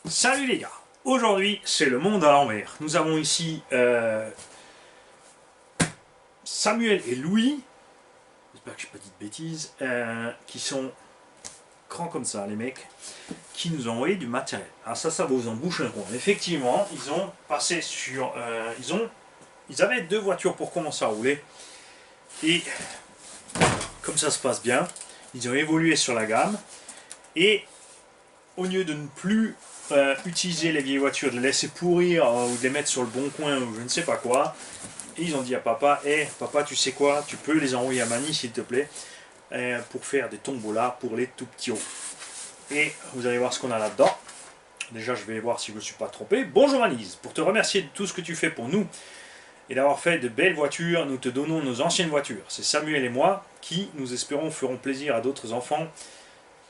Salut les gars, aujourd'hui c'est le monde à l'envers. Nous avons ici Samuel et Louis, j'espère que je n'ai pas dit de bêtises, qui sont grands comme ça les mecs, qui nous ont envoyé du matériel. Alors ça vous en bouche un coin. Effectivement, ils ont passé sur... ils avaient 2 voitures pour commencer à rouler, et comme ça se passe bien, ils ont évolué sur la gamme, et au lieu de ne plus utiliser les vieilles voitures, de les laisser pourrir ou de les mettre sur le bon coin ou je ne sais pas quoi, et ils ont dit à papa, papa tu sais quoi, tu peux les envoyer à Manny s'il te plaît, pour faire des tombolas pour les tout petits hauts. Et vous allez voir ce qu'on a là-dedans. Déjà je vais voir si je ne me suis pas trompé. Bonjour Anise, pour te remercier de tout ce que tu fais pour nous et d'avoir fait de belles voitures, nous te donnons nos anciennes voitures. C'est Samuel et moi qui, nous espérons, feront plaisir à d'autres enfants.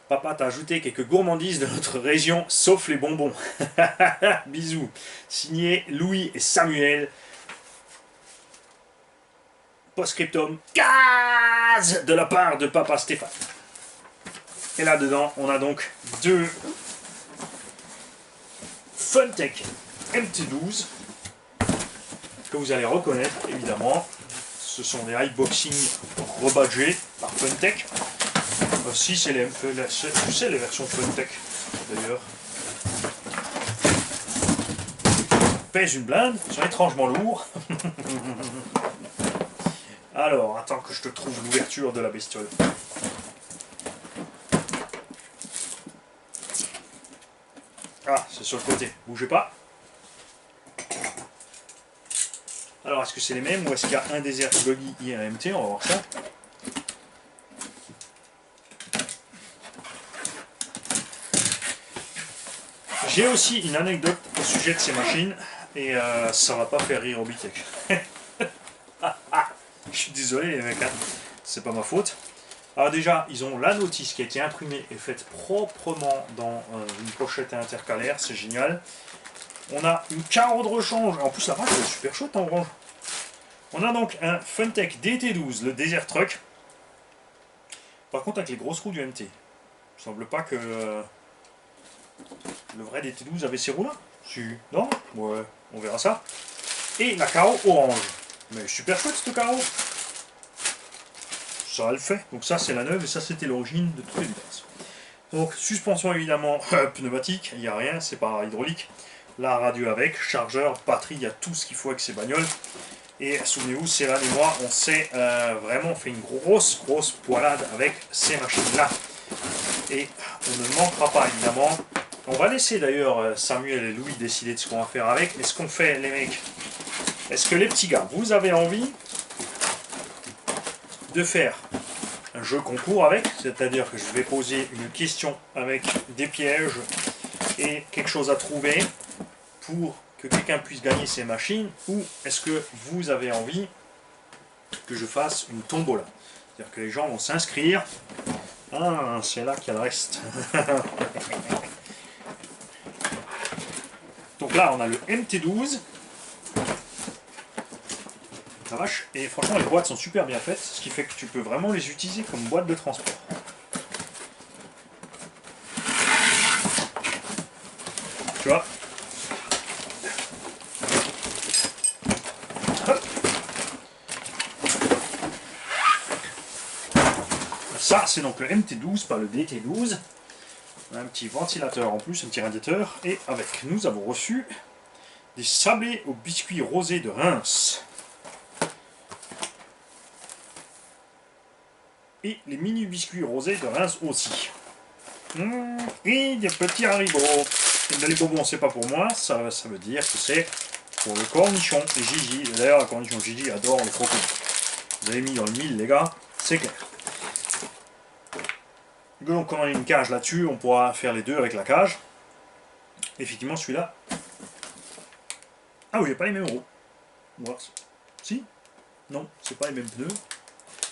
Papa t'a ajouté quelques gourmandises de notre région, sauf les bonbons. Bisous. Signé Louis et Samuel. Postscriptum, case de la part de papa Stéphane. Et là-dedans, on a donc 2 Funtech MT12 que vous allez reconnaître, évidemment. Ce sont des iBoxing rebadgés par Funtech. Si, c'est les versions Funtech, d'ailleurs. Pèse une blinde, ils sont étrangement lourds. Alors, attends que je te trouve l'ouverture de la bestiole. Ah, c'est sur le côté, bougez pas. Alors, est-ce que c'est les mêmes ou est-ce qu'il y a un Desert Buggy IRMT? On va voir ça. J'ai aussi une anecdote au sujet de ces machines et ça va pas faire rire Obitech. Je suis désolé les mecs, hein. C'est pas ma faute. Alors déjà, ils ont la notice qui a été imprimée et faite proprement dans une pochette intercalaire, c'est génial. On a une carreau de rechange, en plus la marque est super chouette en orange. On a donc un Funtech DT12, le Desert Truck. Par contre avec les grosses roues du MT. Il ne semble pas que le vrai DT12 avait ces roues là. Si. Non? Ouais, on verra ça. Et la carreau orange. Mais super chouette ce carreau. Ça le fait. Donc ça c'est la neuve et ça c'était l'origine de toutes les vitesses. Donc suspension évidemment pneumatique, il n'y a rien, c'est pas hydraulique. La radio avec, chargeur, batterie, il y a tout ce qu'il faut avec ces bagnoles. Et souvenez-vous, c'est là et moi, on s'est vraiment fait une grosse poilade avec ces machines-là. Et on ne manquera pas évidemment. On va laisser d'ailleurs Samuel et Louis décider de ce qu'on va faire avec. Mais ce qu'on fait les mecs, est-ce que les petits gars, vous avez envie de faire un jeu concours avec, c'est-à-dire que je vais poser une question avec des pièges et quelque chose à trouver pour que quelqu'un puisse gagner ces machines, ou est-ce que vous avez envie que je fasse une tombola? C'est-à-dire que les gens vont s'inscrire. Ah, c'est là qu'il y a le reste. Donc là, on a le MT12. La vache, et franchement les boîtes sont super bien faites, ce qui fait que tu peux vraiment les utiliser comme boîte de transport. Tu vois? Hop. Ça c'est donc le MT12, pas le DT12. On a un petit ventilateur en plus, un petit radiateur, et avec nous avons reçu des sablés aux biscuits rosés de Reims. Et les mini biscuits rosés de Reims aussi. Et des petits haribots. Et les bonbons, c'est pas pour moi, ça veut dire que c'est pour le cornichon et Gigi. D'ailleurs, la cornichon Gigi adore le crocodile. Vous avez mis dans le mille, les gars, c'est clair. Donc, quand on a une cage là-dessus, on pourra faire les deux avec la cage. Effectivement, celui-là. Ah oui, il n'y a pas les mêmes roues. Voir. Si? Non, c'est pas les mêmes pneus.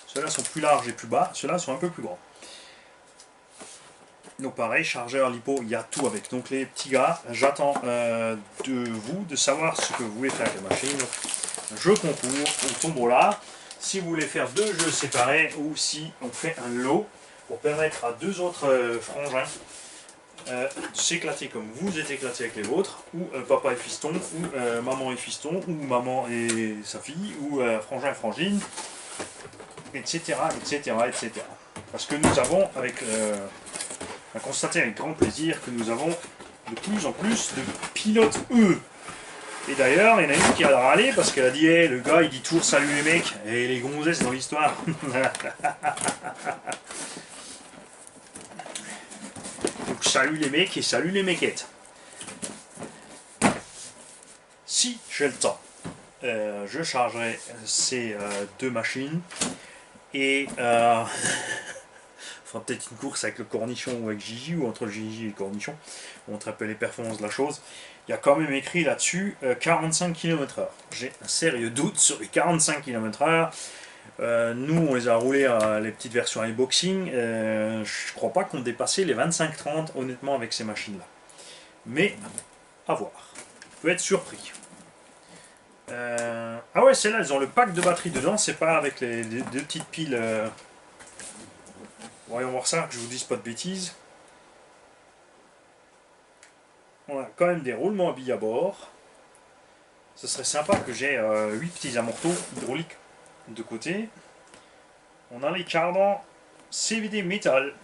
Ceux-là sont plus larges et plus bas, ceux-là sont un peu plus grands. Donc pareil, chargeur, lipo, il y a tout avec. Donc les petits gars, j'attends de vous de savoir ce que vous voulez faire avec la machine. Un jeu concours, ou tombola. Si vous voulez faire 2 jeux séparés ou si on fait un lot pour permettre à 2 autres frangins s'éclater comme vous êtes éclaté avec les vôtres, ou papa et fiston, ou maman et fiston, ou maman et sa fille, ou frangin et frangine, etc., etc., etc. Parce que nous avons, à constater avec grand plaisir, que nous avons de plus en plus de pilotes eux. Et d'ailleurs, il y en a une qui a râlé parce qu'elle a dit hey, le gars il dit toujours salut les mecs et les gonzesses dans l'histoire. Donc salut les mecs et salut les mequettes. Si j'ai le temps, je chargerai ces deux machines et fera peut-être une course avec le cornichon ou avec Gigi ou entre le Gigi et le cornichon. On montre un peu les performances de la chose. Il y a quand même écrit là-dessus 45 km/h. J'ai un sérieux doute sur les 45 km/h. Nous, on les a roulés à les petites versions iBoxing. Je crois pas qu'on dépassait les 25-30 honnêtement avec ces machines-là. Mais à voir. On peut être surpris. Ah ouais, celles-là, elles ont le pack de batterie dedans. C'est pas avec les deux petites piles. Voyons voir ça, que je vous dise pas de bêtises. On a quand même des roulements à billes à bord. Ce serait sympa que j'ai 8 petits amortos hydrauliques de côté. On a les cardans CVD métal.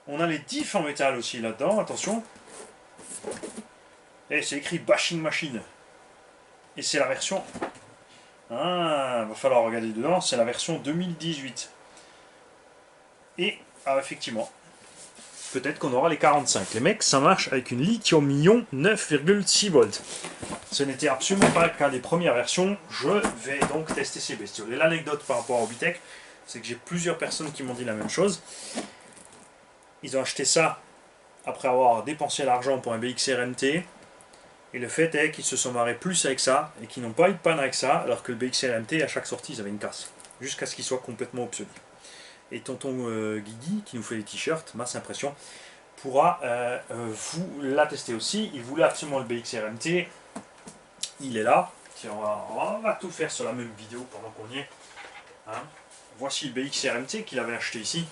On a les diffs en métal aussi là-dedans, attention. Et c'est écrit Bashing Machine. Et c'est la version... Ah, va falloir regarder dedans, c'est la version 2018. Et, ah, effectivement, peut-être qu'on aura les 45. Les mecs, ça marche avec une lithium-ion 9,6 volts. Ce n'était absolument pas le cas des premières versions. Je vais donc tester ces bestioles. Et l'anecdote par rapport au Bitech, c'est que j'ai plusieurs personnes qui m'ont dit la même chose. Ils ont acheté ça après avoir dépensé l'argent pour un BXR-MT. Et le fait est qu'ils se sont marrés plus avec ça et qu'ils n'ont pas eu de panne avec ça, alors que le BXR-MT, à chaque sortie, ils avaient une casse. Jusqu'à ce qu'il soit complètement obsolète. Et tonton Guigui, qui nous fait les t-shirts, masse impression, pourra vous l'attester aussi. Il voulait absolument le BXR-MT. Il est là. Tiens, on va tout faire sur la même vidéo pendant qu'on y est. Hein. Voici le BXR-MT qu'il avait acheté ici.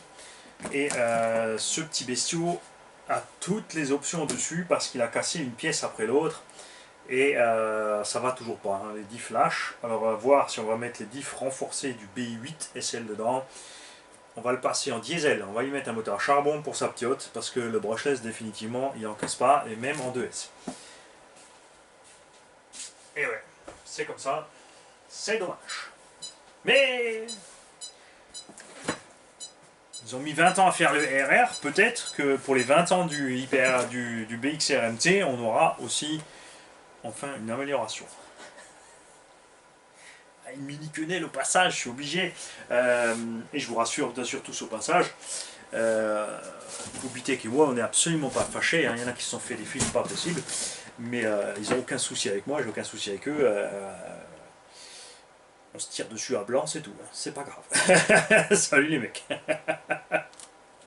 Et ce petit bestiau a toutes les options dessus parce qu'il a cassé une pièce après l'autre. Et ça va toujours pas, hein, les diffs lâchent. Alors on va voir si on va mettre les diffs renforcés du BI8 SL dedans. On va le passer en diesel, on va y mettre un moteur à charbon pour sa piote, parce que le brushless définitivement il en casse pas, et même en 2S. Et ouais, c'est comme ça, c'est dommage. Mais ils ont mis 20 ans à faire le RR, peut-être que pour les 20 ans du BXR-MT, on aura aussi enfin une amélioration. Une mini quenelle au passage, je suis obligé. Et je vous rassure tous au passage, Bitech et moi, on n'est absolument pas fâchés. Hein. Il y en a qui se sont fait des films pas possibles, mais ils n'ont aucun souci avec moi, j'ai aucun souci avec eux. On se tire dessus à blanc, c'est tout. Hein. C'est pas grave. Salut les mecs.